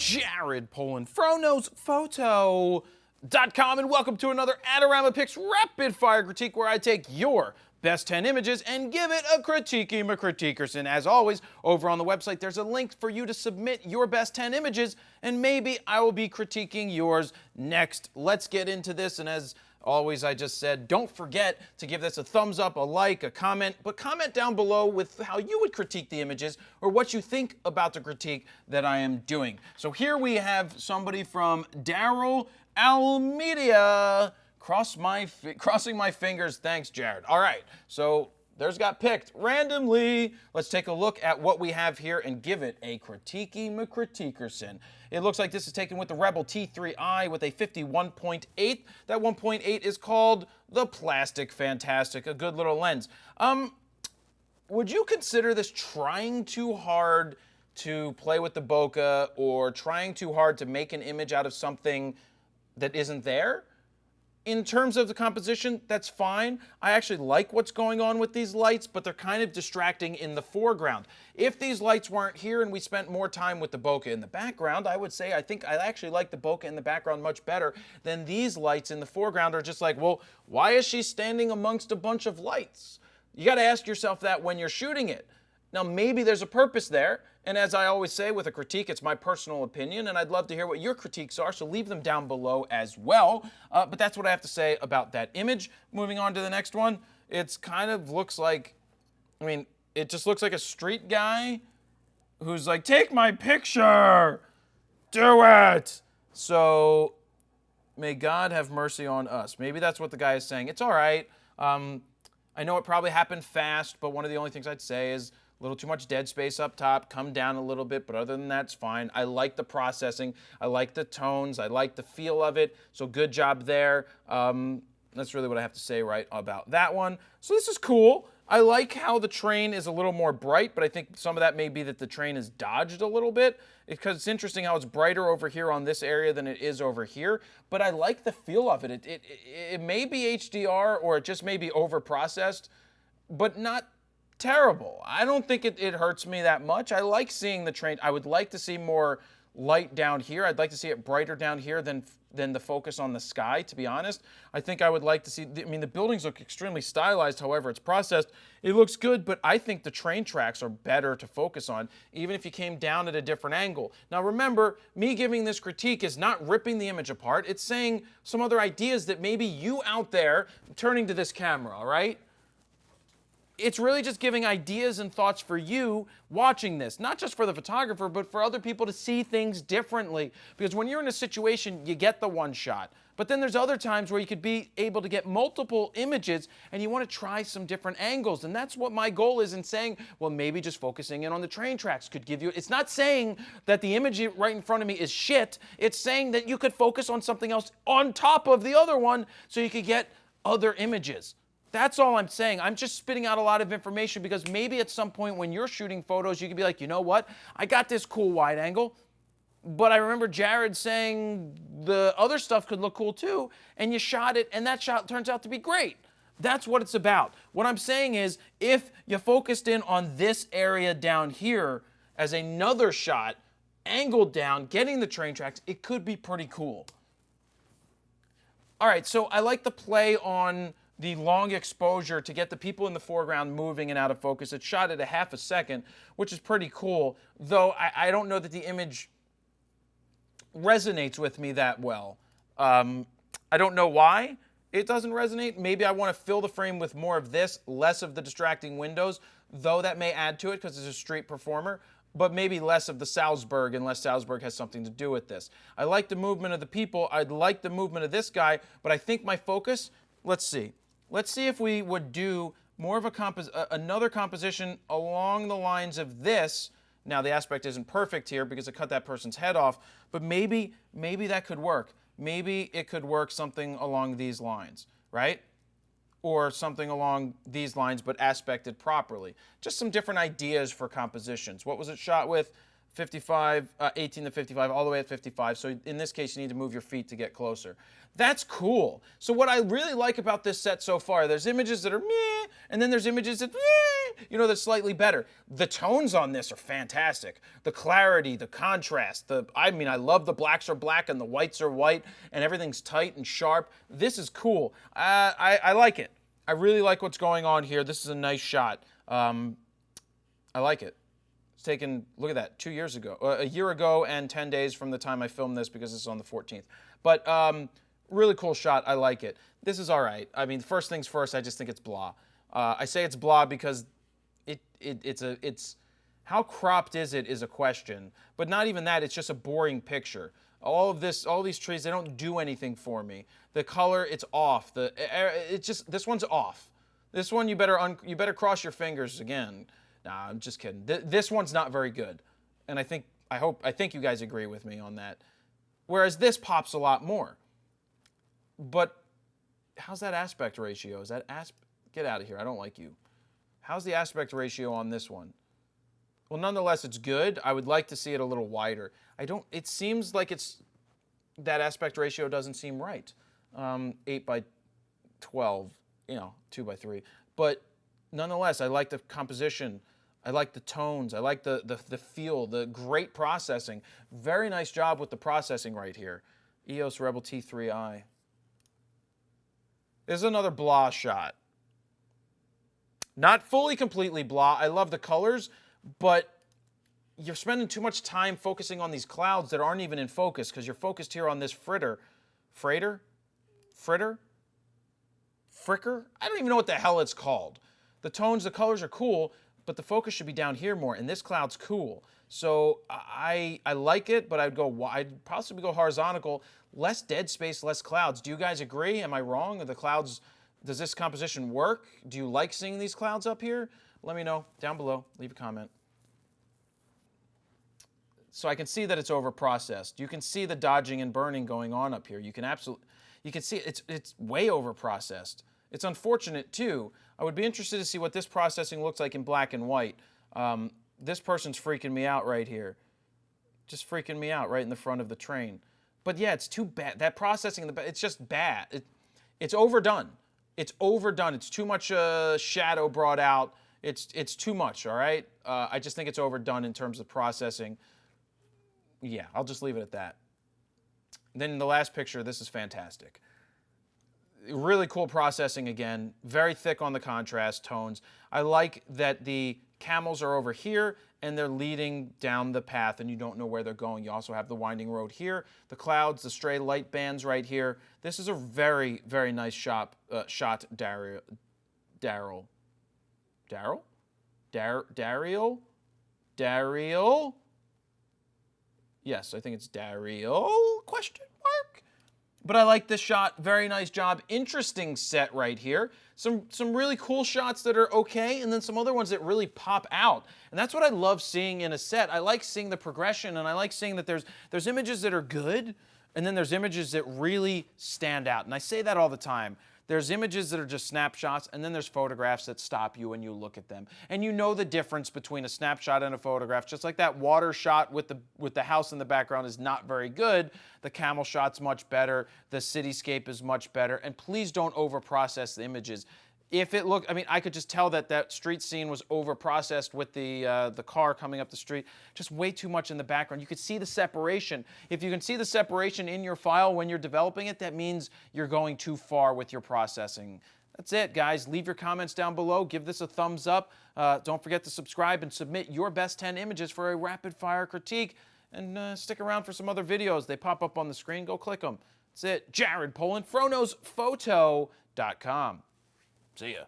Jared Polin, FroKnowsPhoto.com, and welcome to another Adorama Picks Rapid Fire Critique, where I take your best 10 images and give it a critiquey McCritiquerson. As always, over on the website, there's a link for you to submit your best 10 images, and maybe I will be critiquing yours next. Let's get into this, and as always, I just said, don't forget to give this a thumbs up, a like, a comment, but comment down below with how you would critique the images or what you think about the critique that I am doing. So here we have somebody from Daryl Almedia. Crossing my fingers. Thanks, Jared. All right, so theirs got picked randomly. Let's take a look at what we have here and give it a critiquey McCritiquerson. It looks like this is taken with the Rebel T3i with a 51.8. That 1.8 is called the Plastic Fantastic, a good little lens. Would you consider this trying too hard to play with the bokeh or trying too hard to make an image out of something that isn't there? In terms of the composition, that's fine. I actually like what's going on with these lights, but they're kind of distracting in the foreground. If these lights weren't here and we spent more time with the bokeh in the background, I would say I think I actually like the bokeh in the background much better than these lights in the foreground are just like, well, why is she standing amongst a bunch of lights? You got to ask yourself that when you're shooting it. Now, maybe there's a purpose there, and as I always say with a critique, it's my personal opinion, and I'd love to hear what your critiques are, so leave them down below as well. But that's what I have to say about that image. Moving on to the next one, it's kind of looks like, I mean, it just looks like a street guy who's like, take my picture, do it. So may God have mercy on us. Maybe that's what the guy is saying. It's all right. I know it probably happened fast, but one of the only things I'd say is a little too much dead space up top, come down a little bit, but other than that, it's fine. I like the processing. I like the tones. I like the feel of it, so good job there. That's really what I have to say right about that one. So this is cool. I like how the train is a little more bright, but I think some of that may be that the train is dodged a little bit, because it's interesting how it's brighter over here on this area than it is over here, but I like the feel of it. It may be HDR or it just may be over-processed, but not terrible. I don't think it hurts me that much. I like seeing the train. I would like to see more light down here. I'd like to see it brighter down here than the focus on the sky, to be honest. I think I would like to see, I mean, the buildings look extremely stylized, however it's processed. It looks good, but I think the train tracks are better to focus on, even if you came down at a different angle. Now remember, me giving this critique is not ripping the image apart. It's saying some other ideas that maybe you out there, turning to this camera, all right? It's really just giving ideas and thoughts for you watching this, not just for the photographer, but for other people to see things differently. Because when you're in a situation, you get the one shot. But then there's other times where you could be able to get multiple images and you want to try some different angles. And that's what my goal is in saying, well, maybe just focusing in on the train tracks could give you, it's not saying that the image right in front of me is shit. It's saying that you could focus on something else on top of the other one so you could get other images. That's all I'm saying. I'm just spitting out a lot of information because maybe at some point when you're shooting photos, you could be like, you know what? I got this cool wide angle, but I remember Jared saying the other stuff could look cool too, and you shot it, and that shot turns out to be great. That's what it's about. What I'm saying is, if you focused in on this area down here as another shot, angled down, getting the train tracks, it could be pretty cool. All right, so I like the play on the long exposure to get the people in the foreground moving and out of focus. It's shot at a half a second, which is pretty cool, though I don't know that the image resonates with me that well. I don't know why it doesn't resonate. Maybe I want to fill the frame with more of this, less of the distracting windows, though that may add to it because it's a street performer, but maybe less of the Salzburg, unless Salzburg has something to do with this. I like the movement of the people. I'd like the movement of this guy, but I think my focus, let's see. Let's see if we would do more of another composition along the lines of this. Now, the aspect isn't perfect here because I cut that person's head off, but maybe that could work. Maybe it could work something along these lines, right? Or something along these lines, but aspected properly. Just some different ideas for compositions. What was it shot with? 55, 18 to 55, all the way at 55. So in this case, you need to move your feet to get closer. That's cool. So what I really like about this set so far, there's images that are meh, and then there's images that, that's slightly better. The tones on this are fantastic. The clarity, the contrast, I love the blacks are black and the whites are white, and everything's tight and sharp. This is cool. I like it. I really like what's going on here. This is a nice shot. I like it. It's taken, look at that, 2 years ago. A year ago and 10 days from the time I filmed this because this is on the 14th. But really cool shot. I like it. This is all right. I mean, first things first, I just think it's blah. I say it's blah because it's how cropped is a question. But not even that, it's just a boring picture. All these trees, they don't do anything for me. The color, it's off. This one's off. This one, you better cross your fingers again. Nah, I'm just kidding. This one's not very good, and I think you guys agree with me on that. Whereas this pops a lot more. But how's that aspect ratio? Get out of here. I don't like you. How's the aspect ratio on this one? Well, nonetheless, it's good. I would like to see it a little wider. It seems like that aspect ratio doesn't seem right. 8 by 12, 2 by 3. But nonetheless, I like the composition. I like the tones. I like the feel, the great processing. Very nice job with the processing right here. EOS Rebel T3i. This is another blah shot. Not fully completely blah. I love the colors, but you're spending too much time focusing on these clouds that aren't even in focus because you're focused here on this fritter. Fritter? I don't even know what the hell it's called. The tones, the colors are cool, but the focus should be down here more, and this cloud's cool. So I like it, but I'd possibly go horizontal. Less dead space, less clouds. Do you guys agree? Am I wrong? Are the clouds, does this composition work? Do you like seeing these clouds up here? Let me know down below. Leave a comment. So I can see that it's over-processed. You can see the dodging and burning going on up here. You can see it's way over-processed. It's unfortunate, too. I would be interested to see what this processing looks like in black and white. This person's freaking me out right here. Just freaking me out right in the front of the train. But yeah, it's too bad. That processing, it's just bad. It's overdone. It's overdone. It's too much shadow brought out. It's too much, all right? I just think it's overdone in terms of processing. Yeah, I'll just leave it at that. Then in the last picture, this is fantastic. Really cool processing again. Very thick on the contrast tones. I like that the camels are over here and they're leading down the path and you don't know where they're going. You also have the winding road here, the clouds, the stray light bands right here. This is a very, very nice shot, Daryl. Yes, I think it's Daryl, question mark. But I like this shot, very nice job. Interesting set right here. Some really cool shots that are okay, and then some other ones that really pop out. And that's what I love seeing in a set. I like seeing the progression, and I like seeing that there's images that are good, and then there's images that really stand out. And I say that all the time. There's images that are just snapshots, and then there's photographs that stop you when you look at them. And you know the difference between a snapshot and a photograph. Just like that water shot with the house in the background is not very good. The camel shot's much better. The cityscape is much better. And please don't overprocess the images. If it looked, I could just tell that street scene was over-processed with the car coming up the street. Just way too much in the background. You could see the separation. If you can see the separation in your file when you're developing it, that means you're going too far with your processing. That's it, guys. Leave your comments down below. Give this a thumbs up. Don't forget to subscribe and submit your best 10 images for a rapid-fire critique. And stick around for some other videos. They pop up on the screen. Go click them. That's it. Jared Polin, FroKnowsPhoto.com. See ya.